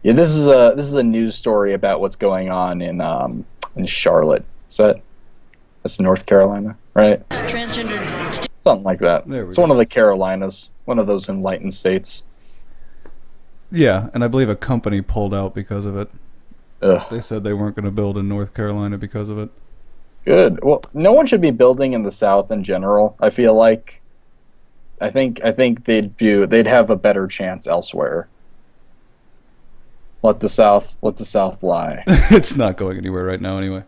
Yeah, this is a news story about what's going on in Charlotte. That's North Carolina, right? Transgender. Something like that. There we It's go. one of the Carolinas, one of those enlightened states. Yeah, and I believe a company pulled out because of it. Ugh, They said they weren't going to build in North Carolina because of it. good. Well, no one should be building in the South in general. I feel like I think they'd have a better chance elsewhere. Let the South lie. It's not going anywhere right now anyway.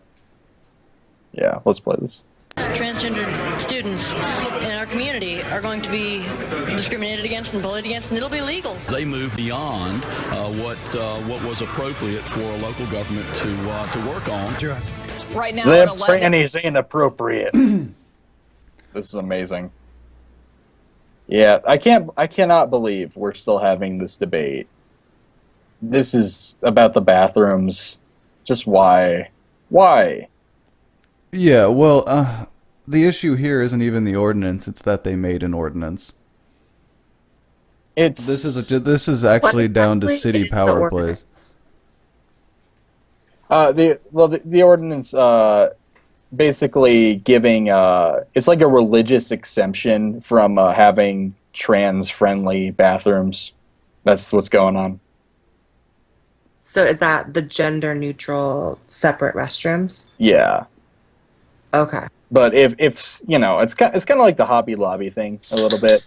Yeah, let's play this. Transgender students in our community are going to be discriminated against and bullied against, and it'll be legal. They move beyond what was appropriate for a local government to work on. Right now, Them at 11. trannies inappropriate. This is amazing. Yeah, I cannot believe we're still having this debate. This is about the bathrooms. Just why? Why? Yeah, well, the issue here isn't even the ordinance; it's that they made an ordinance. It's This is actually down to exactly city is the power plays. ordinance? the ordinance basically giving it's like a religious exemption from having trans friendly bathrooms. That's what's going on. So is that the gender neutral separate restrooms? Yeah. Okay. But if it's kind of like the Hobby Lobby thing a little bit.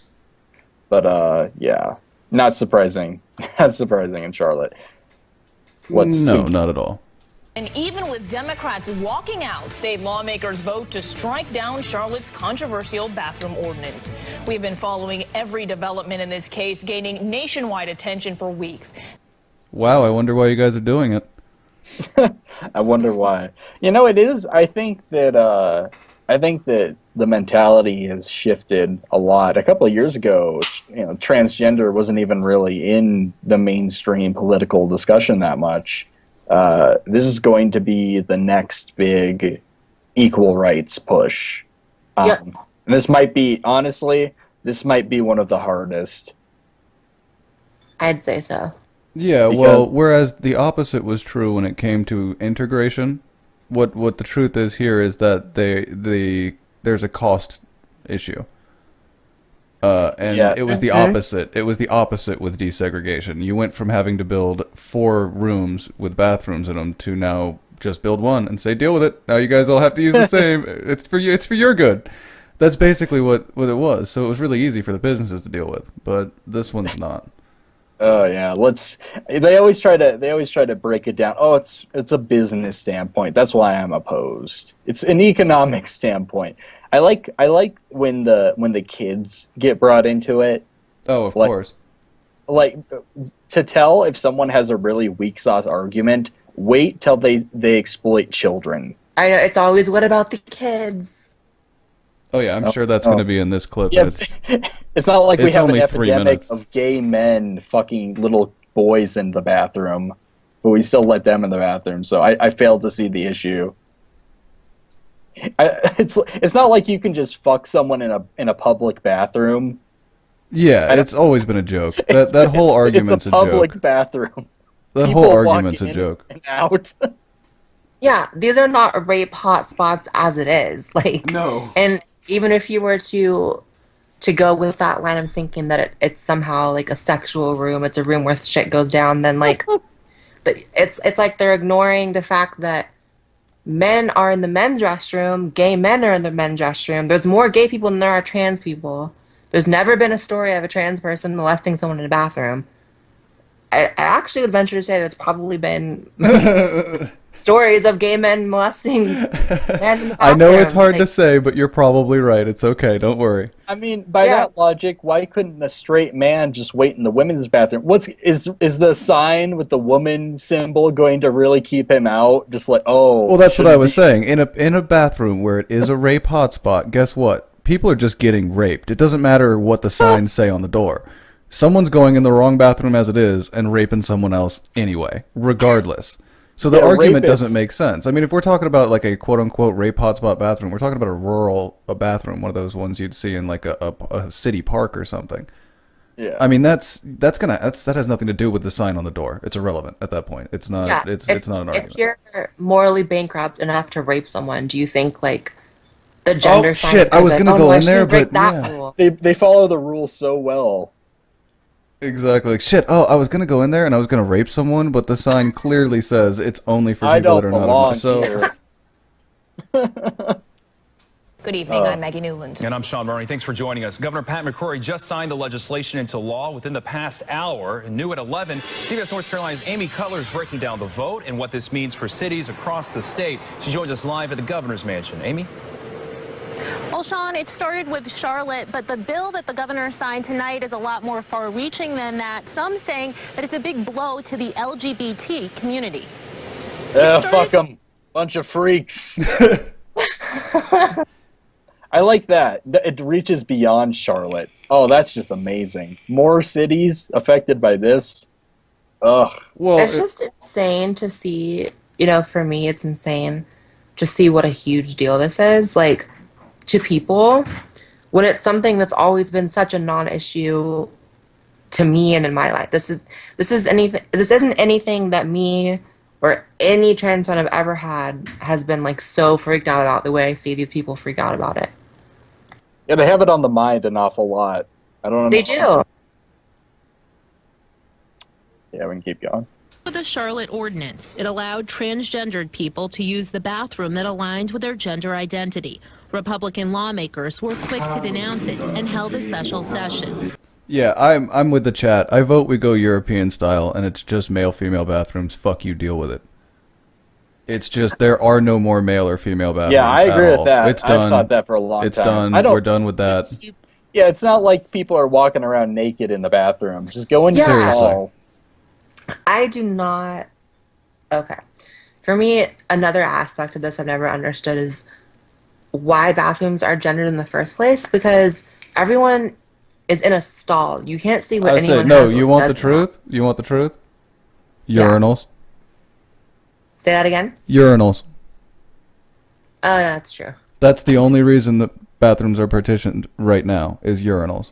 But yeah, not surprising. Not surprising in Charlotte. No, not at all. And even with Democrats walking out, state lawmakers vote to strike down Charlotte's controversial bathroom ordinance. We've been following every development in this case, gaining nationwide attention for weeks. Wow, I wonder why you guys are doing it. I wonder why. It is. I think that the mentality has shifted a lot. A couple of years ago, transgender wasn't even really in the mainstream political discussion that much. This is going to be the next big equal rights push. Yeah. And this might be, honestly, one of the hardest. I'd say so. Yeah, Because- well, whereas the opposite was true when it came to integration, what the truth is here is that there's a cost issue. And Yeah. it was the opposite. It was the opposite with desegregation. You went from having to build 4 rooms with bathrooms in them to now just build one and say, deal with it. Now you guys all have to use the same. It's for you. It's for your good. That's basically what it was. So it was really easy for the businesses to deal with, but this one's not. Oh yeah, They always try to break it down. Oh, it's a business standpoint. That's why I'm opposed. It's an economic standpoint. I like when the kids get brought into it. Oh, of Like- course. Like, to tell if someone has a really weak sauce argument, wait till they exploit children. I know it's always what about the kids? Oh yeah, I'm sure that's going to be in this clip. Yeah, but it's not like we it's have an only 3 epidemic minutes. of gay men fucking little boys in the bathroom, but we still let them in the bathroom. So I failed to see the issue. It's not like you can just fuck someone in a public bathroom. Yeah, it's always been a joke. That whole argument's it's a public joke. bathroom. That People whole walk argument's a in joke. and out. Yeah, these are not rape hotspots as it is. Like, No. and even if you were to go with that line of thinking that it's somehow like a sexual room, it's a room where shit goes down, then like it's like they're ignoring the fact that men are in the men's restroom, gay men are in the men's restroom. There's more gay people than there are trans people. There's never been a story of a trans person molesting someone in a bathroom. I actually would venture to say there's probably been stories of gay men molesting men in the bathroom. I know it's hard to Like, say, but you're probably right. It's okay. Don't worry. I mean, by Yeah. that logic, why couldn't a straight man just wait in the women's bathroom? Is the sign with the woman symbol going to really keep him out? Just like, oh, Well, that's what I shouldn't was be- saying. In a bathroom where it is a rape hotspot, guess what? People are just getting raped. It doesn't matter what the signs say on the door. Someone's going in the wrong bathroom as it is and raping someone else anyway, regardless. So the Yeah, argument rapists- doesn't make sense. I mean, if we're talking about like a quote-unquote rape hotspot bathroom, we're talking about a bathroom, one of those ones you'd see in like a city park or something. Yeah. I mean, that has nothing to do with the sign on the door. It's irrelevant at that point. It's not. Yeah. It's not an argument. If you're morally bankrupt enough to rape someone, do you think like the Oh gender sign is shit! I was be like, gonna oh, go no, I in there, shouldn't break but that yeah, rule? They follow the rules so well. exactly. Like shit. Oh, I was gonna go in there and I was gonna rape someone, but the sign clearly says it's only for I people don't that are not. belong So here. Good evening. I'm Maggie Newland. And I'm Sean Murray. Thanks for joining us. Governor Pat McCrory just signed the legislation into law within the past hour. New at 11, CBS North Carolina's Amy Cutler is breaking down the vote and what this means for cities across the state. She joins us live at the governor's mansion. Amy? Well, Sean, it started with Charlotte, but the bill that the governor signed tonight is a lot more far-reaching than that. Some saying that it's a big blow to the LGBT community. Fuck them. Bunch of freaks. I like that. It reaches beyond Charlotte. Oh, that's just amazing. More cities affected by this. Ugh. well, It's just insane to see, for me, it's insane to see what a huge deal this is. Like, to people, when it's something that's always been such a non-issue to me and in my life. This isn't anything that me or any trans friend I've ever had has been like so freaked out about the way I see these people freak out about it. Yeah, they have it on the mind an awful lot. I don't know. They do. Yeah, we can keep going. With the Charlotte ordinance, it allowed transgendered people to use the bathroom that aligned with their gender identity. Republican lawmakers were quick to denounce it and held a special session. yeah, I'm with the chat. I vote we go European style, and it's just male-female bathrooms. Fuck you, deal with it. It's just there are no more male or female bathrooms. Yeah, I agree at with all. that. It's done. I've thought that for a long It's time. done. We're done with that. It's not like people are walking around naked in the bathroom. Just go in your Yeah. stall. I do not. Okay. For me, another aspect of this I've never understood is why bathrooms are gendered in the first place, because everyone is in a stall. You can't see what I say anyone no. has. You or want the does not. truth? You want the truth? Yeah. Urinals. Say that again? Urinals. Oh, yeah, that's true. That's the only reason that bathrooms are partitioned right now is urinals.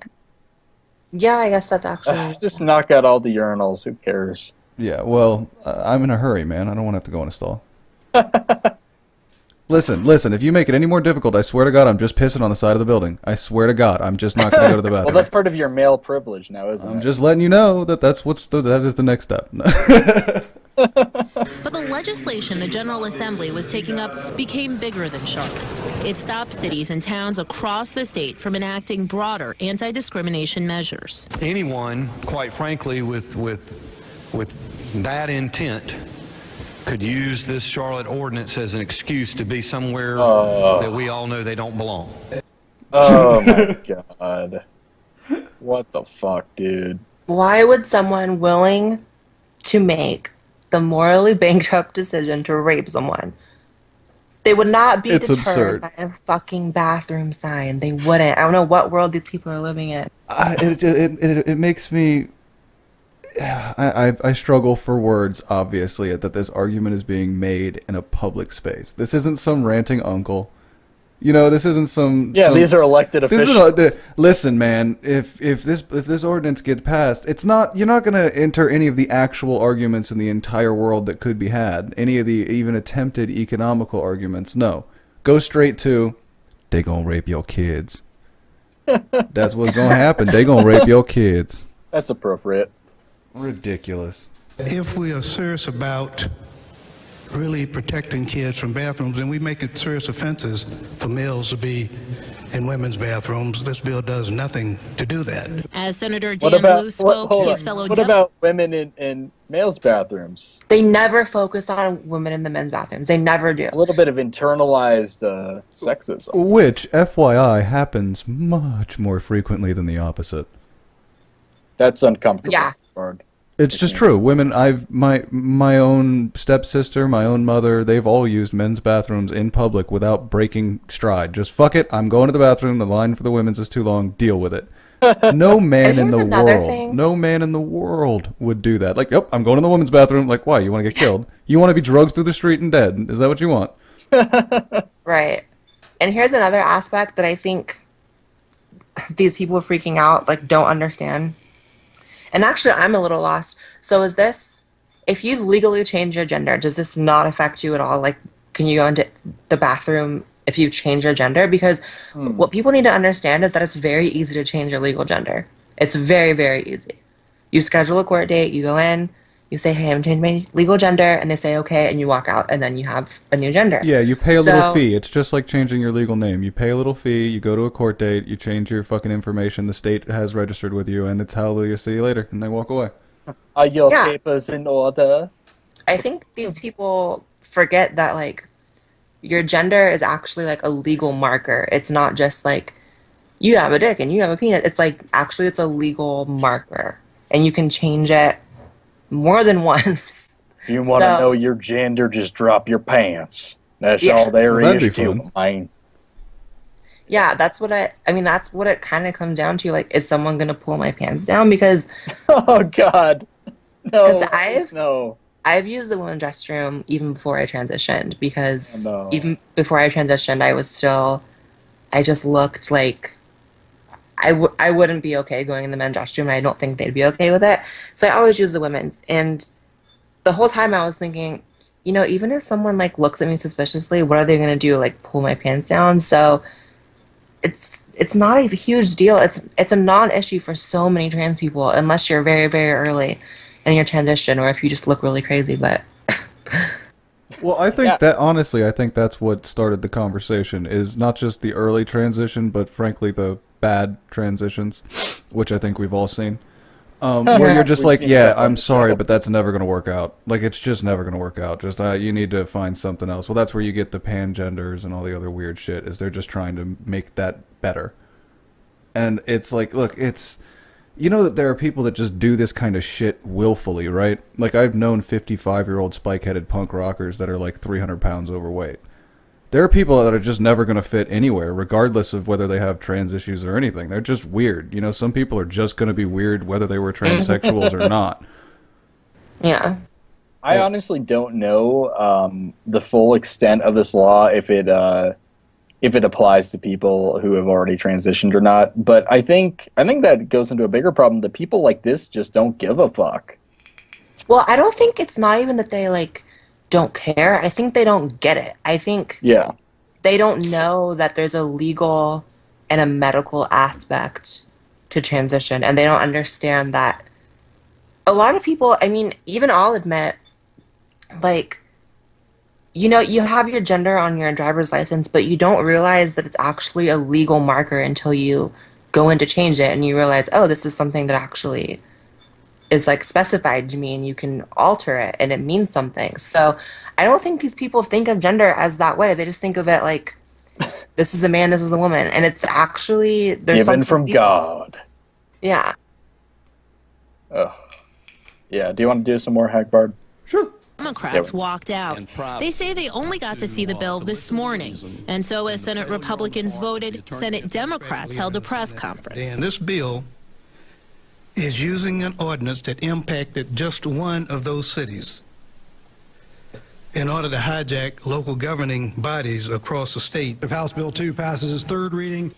Yeah, I guess that's actually. Just knock out all the urinals. Who cares? Yeah, well, I'm in a hurry, man. I don't want to have to go in a stall. Listen, if you make it any more difficult, I swear to God, I'm just pissing on the side of the building. I swear to God, I'm just not going to go to the Well, bathroom. that's part of your male privilege now, isn't I'm it? just letting you know that that is the next step. But the legislation the General Assembly was taking up became bigger than Charlotte. It stopped cities and towns across the state from enacting broader anti-discrimination measures. Anyone, quite frankly, with that intent could use this Charlotte ordinance as an excuse to be somewhere that we all know they don't belong. Oh my God. What the fuck, dude? Why would someone willing to make the morally bankrupt decision to rape someone? They would not be It's deterred absurd. by a fucking bathroom sign. They wouldn't. I don't know what world these people are living in. It makes me. I struggle for words, obviously, that this argument is being made in a public space. This isn't some ranting uncle. This isn't some. Yeah, these are elected officials. Listen, man. If this ordinance gets passed, it's not. You're not going to enter any of the actual arguments in the entire world that could be had. Any of the even attempted economical arguments. No, go straight to. They gonna rape your kids. That's what's gonna happen. They gonna rape your kids. That's appropriate. Ridiculous. If we are serious about really protecting kids from bathrooms, and we make it serious offenses for males to be in women's bathrooms, this bill does nothing to do that. As Senator Dan Blue spoke, his fellow What about women in males' bathrooms? They never focus on women in the men's bathrooms. They never do. A little bit of internalized sexism. Which, FYI, happens much more frequently than the opposite. That's uncomfortable. Yeah. Hard. It's just true. Women, my own stepsister, my own mother, they've all used men's bathrooms in public without breaking stride. Just fuck it, I'm going to the bathroom, the line for the women's is too long, deal with it. No man in the no man in the world would do that. Like, yep, I'm going to the women's bathroom. Like, why? You want to get killed? You want to be drugged through the street and dead? Is that what you want? Right. And here's another aspect that I think these people freaking out don't understand. And actually, I'm a little lost. So is this, if you legally change your gender, does this not affect you at all? Like, can you go into the bathroom if you change your gender? Because what people need to understand is that it's very easy to change your legal gender. It's very, very easy. You schedule a court date, you go in, you say, hey, I'm changing my legal gender, and they say, okay, and you walk out, and then you have a new gender. Yeah, you pay a little fee. It's just like changing your legal name. You pay a little fee, you go to a court date, you change your fucking information the state has registered with you, and it's hallelujah, see you later, and they walk away. Are your papers in order? I think these people forget that, like, your gender is actually, like, a legal marker. It's not just, like, you have a dick and you have a penis. It's, like, actually it's a legal marker. And you can change it more than once. If you want to know your gender, just drop your pants. That's all there is to it, mine. Yeah, that's what that's what it kind of comes down to. Like, is someone going to pull my pants down? Because... Oh, God. No, I've used the women's restroom even before I transitioned, because even before I transitioned, I just looked like I wouldn't be okay going in the men's restroom, and I don't think they'd be okay with it. So I always use the women's. And the whole time I was thinking, you know, even if someone, like, looks at me suspiciously, what are they going to do? Like, pull my pants down? So it's not a huge deal. It's a non-issue for so many trans people, unless you're very, very early in your transition, or if you just look really crazy. But well, I think that, honestly, I think that's what started the conversation, is not just the early transition, but frankly the bad transitions, which I think we've all seen. Where you're just like, yeah, I'm sorry, but that's never going to work out. Like, it's just never going to work out. Just you need to find something else. Well, that's where you get the pangenders and all the other weird shit, is they're just trying to make that better. And it's like, look, it's... You know that there are people that just do this kind of shit willfully, right? Like, I've known 55-year-old spike-headed punk rockers that are like 300 pounds overweight. There are people that are just never going to fit anywhere, regardless of whether they have trans issues or anything. They're just weird. You know, some people are just going to be weird whether they were transsexuals or not. Yeah. I honestly don't know the full extent of this law, if it applies to people who have already transitioned or not. But I think that goes into a bigger problem, that people like this just don't give a fuck. Well, I don't think it's not even that they, like, don't care. I think they don't get it. I think they don't know that there's a legal and a medical aspect to transition, and they don't understand that a lot of people, I mean, even I'll admit, like, you know, you have your gender on your driver's license, but you don't realize that it's actually a legal marker until you go in to change it, and you realize, oh, this is something that actually is, like, specified to me, and you can alter it, and it means something. So I don't think these people think of gender as that way. They just think of it like, this is a man, this is a woman, and it's actually... there's given from God. Yeah. Oh. Yeah, do you want to do some more, Hagbard? Sure. Democrats walked out. They say they only got to see the bill this morning. And so as Senate Republicans voted, Senate Democrats held a press conference. And this bill is using an ordinance that impacted just one of those cities in order to hijack local governing bodies across the state. If House Bill 2 passes its third reading...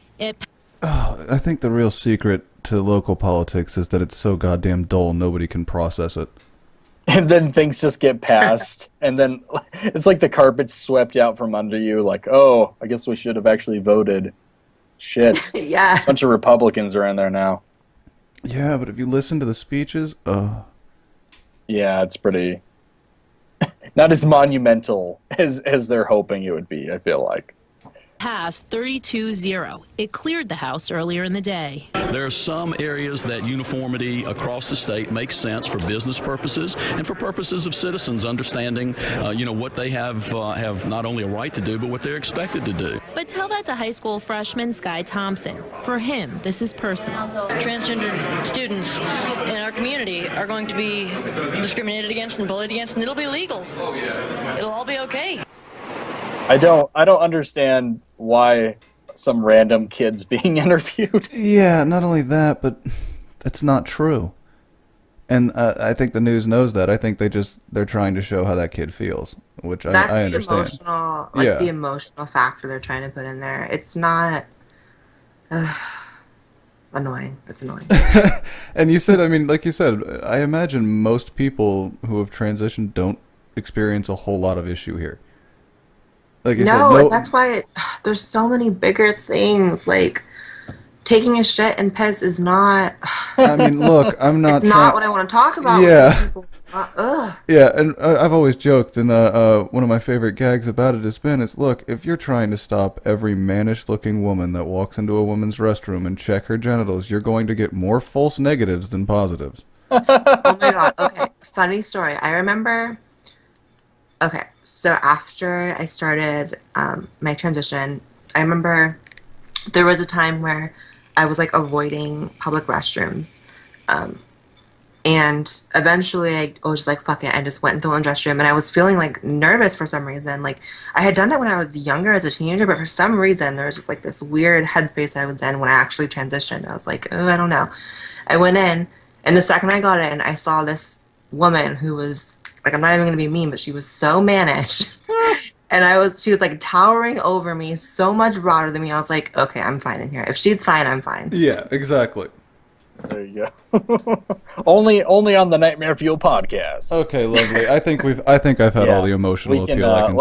I think the real secret to local politics is that it's so goddamn dull nobody can process it. And then things just get passed, and then it's like the carpet's swept out from under you, like, oh, I guess we should have actually voted. Shit. Yeah. A bunch of Republicans are in there now. Yeah, but if you listen to the speeches, yeah, it's pretty... not as monumental as they're hoping it would be, I feel like. Passed 32-0. It cleared the House earlier in the day. There are some areas that uniformity across the state makes sense for business purposes and for purposes of citizens understanding, what they have not only a right to do, but what they're expected to do. But tell that to high school freshman Sky Thompson. For him, this is personal. Transgender students in our community are going to be discriminated against and bullied against, and it'll be legal. It'll all be okay. I don't understand why some random kid's being interviewed. Yeah, not only that, but that's not true. And I think the news knows that. I think they're trying to show how that kid feels, which I understand. That's the emotional, the emotional factor they're trying to put in there. It's not... annoying. It's annoying. And you said, I mean, like you said, I imagine most people who have transitioned don't experience a whole lot of issue here. Like you said, No, that's why there's so many bigger things. Like taking a shit and piss is not. I mean, look, I'm not. It's not what I want to talk about. Yeah. People, ugh. Yeah, and I've always joked, and one of my favorite gags about it has been, is look, if you're trying to stop every mannish-looking woman that walks into a woman's restroom and check her genitals, you're going to get more false negatives than positives. Oh my god. Okay, funny story. I remember. Okay, so after I started my transition, I remember there was a time where I was like avoiding public restrooms. And eventually I was just like, fuck it. I just went into the women's restroom and I was feeling like nervous for some reason. Like I had done it when I was younger as a teenager, but for some reason there was just like this weird headspace I was in when I actually transitioned. I was like, oh, I don't know. I went in and the second I got in, I saw this woman who was like, I'm not even going to be mean, but she was so mannish. And she was like towering over me, so much broader than me. I was like, okay, I'm fine in here. If she's fine, I'm fine. Yeah, exactly. There you go. only on the Nightmare Fuel podcast. Okay, lovely. I think I've had all the emotional appeal I can